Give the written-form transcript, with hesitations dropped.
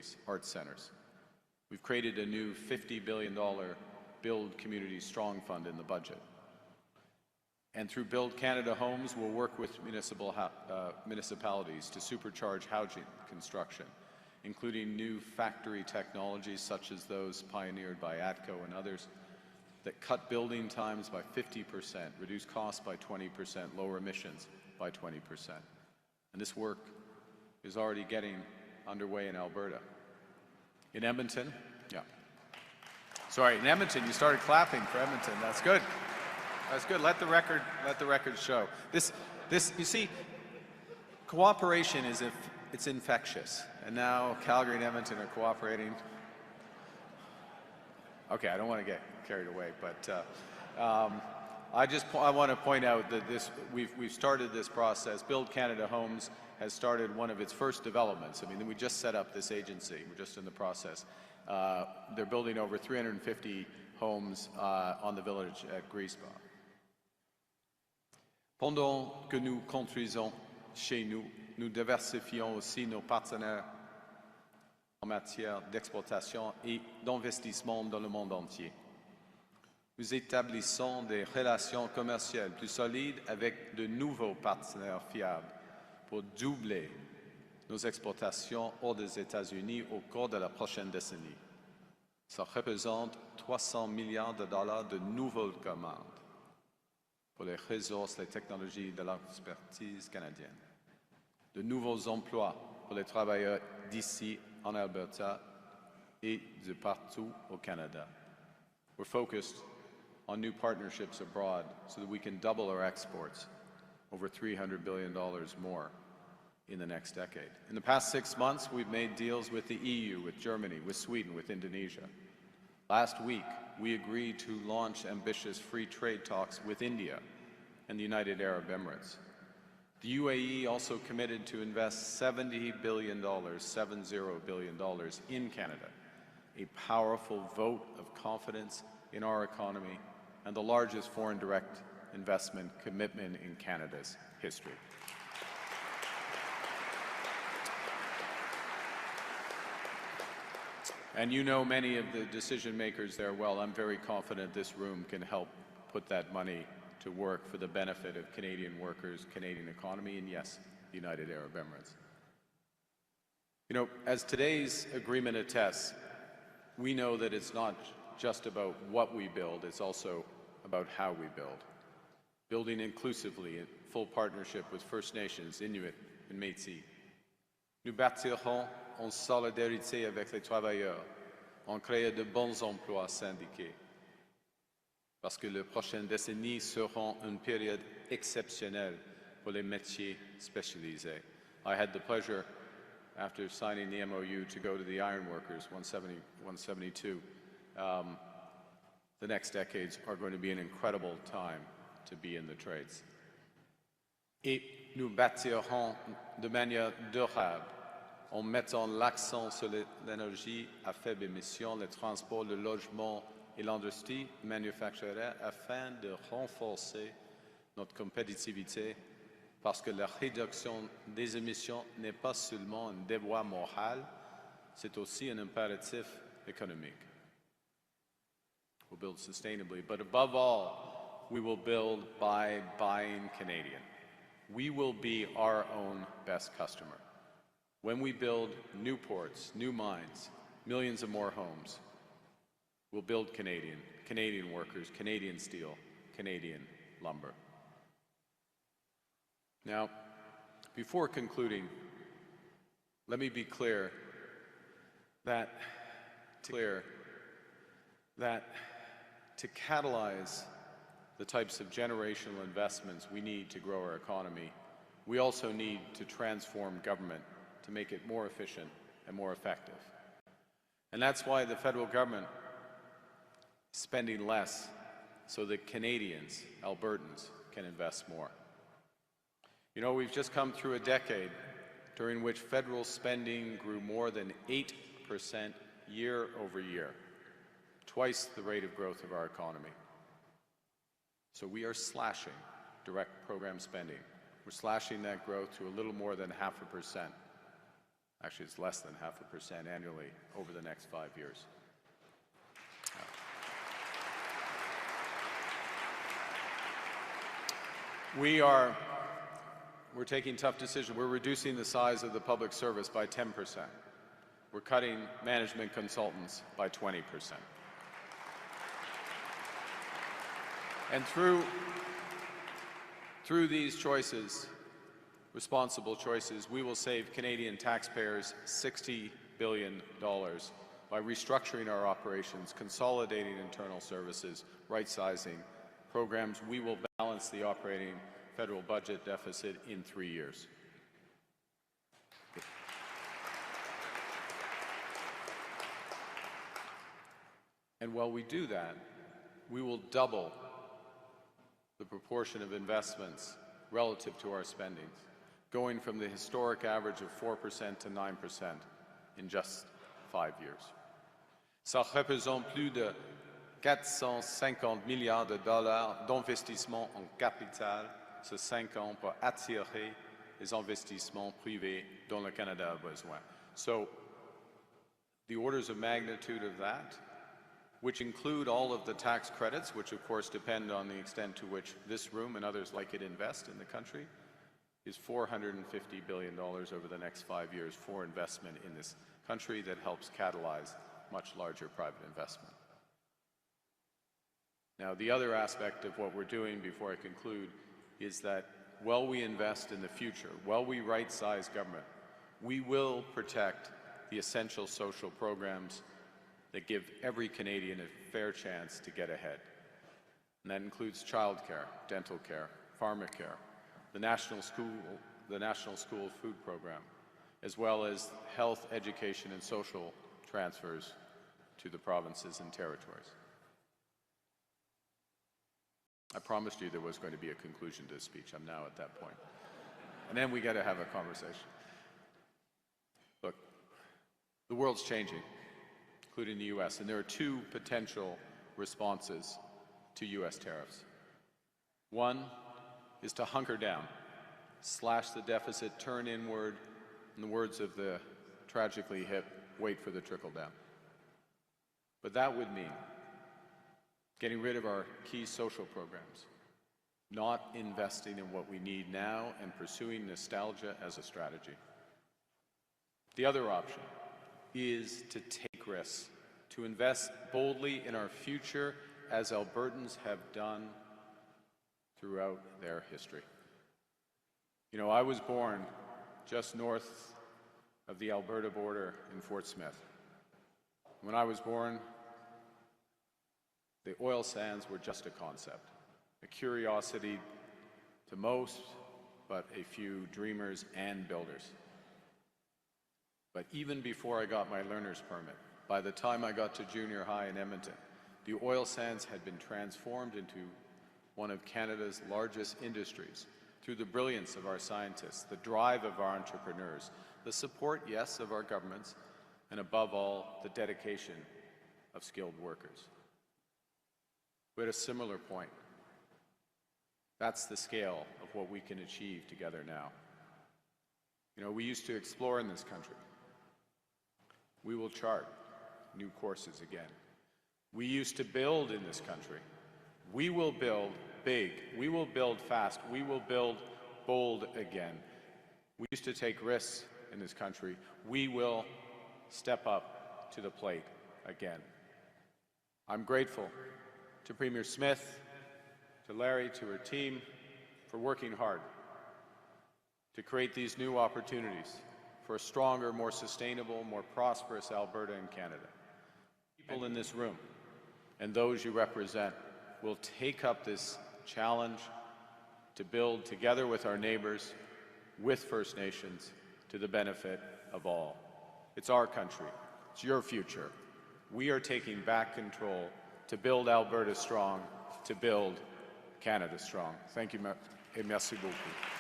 museums, art centers. We've created a new $50 billion Build Community Strong Fund in the budget. And through Build Canada Homes, we'll work with municipalities to supercharge housing construction, including new factory technologies such as those pioneered by ATCO and others that cut building times by 50%, reduce costs by 20%, lower emissions by 20%. And this work is already getting underway in Alberta. In Edmonton, in Edmonton, you started clapping for Edmonton. That's good. That's good. Let the record show. This, you see, cooperation it's infectious. And now Calgary and Edmonton are cooperating. Okay, I don't want to get carried away, but I want to point out that we've started this process. Build Canada Homes has started one of its first developments. I mean, we just set up this agency. We're just in the process. They're building over 350 homes on the village at Griesbach. Pendant que nous construisons chez nous, nous diversifions aussi nos partenaires en matière d'exportation et d'investissement dans le monde entier. Nous établissons des relations commerciales plus solides avec de nouveaux partenaires fiables pour doubler nos exportations hors des États-Unis au cours de la prochaine décennie. Ça représente 300 milliards de dollars de nouvelles commandes pour les ressources, les technologies de l'expertise canadienne. De nouveaux emplois pour les travailleurs d'ici en Alberta et de partout au Canada. We're focused on new partnerships abroad so that we can double our exports, over $300 billion more in the next decade. In the past 6 months, we've made deals with the EU, with Germany, with Sweden, with Indonesia. Last week, we agreed to launch ambitious free trade talks with India and the United Arab Emirates. The UAE also committed to invest $70 billion, $70 billion in Canada, a powerful vote of confidence in our economy and the largest foreign direct investment commitment in Canada's history. And you know many of the decision makers there well. I'm very confident this room can help put that money to work for the benefit of Canadian workers, Canadian economy, and yes, the United Arab Emirates. You know, as today's agreement attests, we know that it's not just about what we build, it's also about how we build. Building inclusively in full partnership with First Nations, Inuit, and Métis. Nous bâtirons en solidarité avec les travailleurs, en créant de bons emplois syndiqués. Parce que les prochaines décennies seront une période exceptionnelle pour les métiers spécialisés. I had the pleasure, after signing the MOU, to go to the Ironworkers 172. The next decades are going to be an incredible time to be in the trades. Et nous bâtirons de manière durable en mettant l'accent sur l'énergie à faible émission, le transport, le logement et l'industrie manufacturière afin de renforcer notre compétitivité parce que la réduction des émissions n'est pas seulement un devoir moral, c'est aussi un impératif économique. We'll build sustainably, but above all, we will build by buying Canadian. We will be our own best customer. When we build new ports, new mines, millions of more homes, we'll build Canadian, Canadian workers, Canadian steel, Canadian lumber. Now, before concluding, let me be clear that to catalyze the types of generational investments we need to grow our economy, we also need to transform government to make it more efficient and more effective. And that's why the federal government is spending less so that Canadians, Albertans, can invest more. You know, we've just come through a decade during which federal spending grew more than 8% year over year, twice the rate of growth of our economy. So we are slashing direct program spending. We're slashing that growth to a little more than 0.5%. Actually, it's less than 0.5% annually over the next 5 years. We're taking tough decisions. We're reducing the size of the public service by 10%. We're cutting management consultants by 20%. And through these choices, responsible choices, we will save Canadian taxpayers $60 billion by restructuring our operations, consolidating internal services, right-sizing programs. We will balance the operating federal budget deficit in 3 years. And while we do that, we will double the proportion of investments relative to our spendings, going from the historic average of 4% to 9% in just 5 years. Ça représente plus de 450 milliards de dollars d'investissement en capital sur 5 ans pour attirer les investissements privés dont le Canada a besoin. So the orders of magnitude of that, which include all of the tax credits, which of course depend on the extent to which this room and others like it invest in the country, is $450 billion over the next 5 years for investment in this country that helps catalyze much larger private investment. Now, the other aspect of what we're doing before I conclude is that while we invest in the future, while we right-size government, we will protect the essential social programs that give every Canadian a fair chance to get ahead. And that includes childcare, dental care, pharmacare, the National School Food Program, as well as health, education, and social transfers to the provinces and territories. I promised you there was going to be a conclusion to this speech. I'm now at that point. And then we got to have a conversation. Look, the world's changing, including the U.S., and there are two potential responses to U.S. tariffs. One is to hunker down, slash the deficit, turn inward, in the words of the tragically hip, wait for the trickle down. But that would mean getting rid of our key social programs, not investing in what we need now, and pursuing nostalgia as a strategy. The other option is to take risks, to invest boldly in our future as Albertans have done throughout their history. You know, I was born just north of the Alberta border in Fort Smith. When I was born, the oil sands were just a concept, a curiosity to most, but a few dreamers and builders. But even before I got my learner's permit, by the time I got to junior high in Edmonton, the oil sands had been transformed into one of Canada's largest industries through the brilliance of our scientists, the drive of our entrepreneurs, the support, yes, of our governments, and above all, the dedication of skilled workers. We're at a similar point. That's the scale of what we can achieve together now. You know, we used to explore in this country. We will chart new courses again. We used to build in this country. We will build big. We will build fast. We will build bold again. We used to take risks in this country. We will step up to the plate again. I'm grateful to Premier Smith, to Larry, to her team for working hard to create these new opportunities for a stronger, more sustainable, more prosperous Alberta and Canada. People in this room and those you represent will take up this challenge to build together with our neighbors, with First Nations, to the benefit of all. It's our country. It's your future. We are taking back control to build Alberta strong, to build Canada strong. Thank you, et merci beaucoup.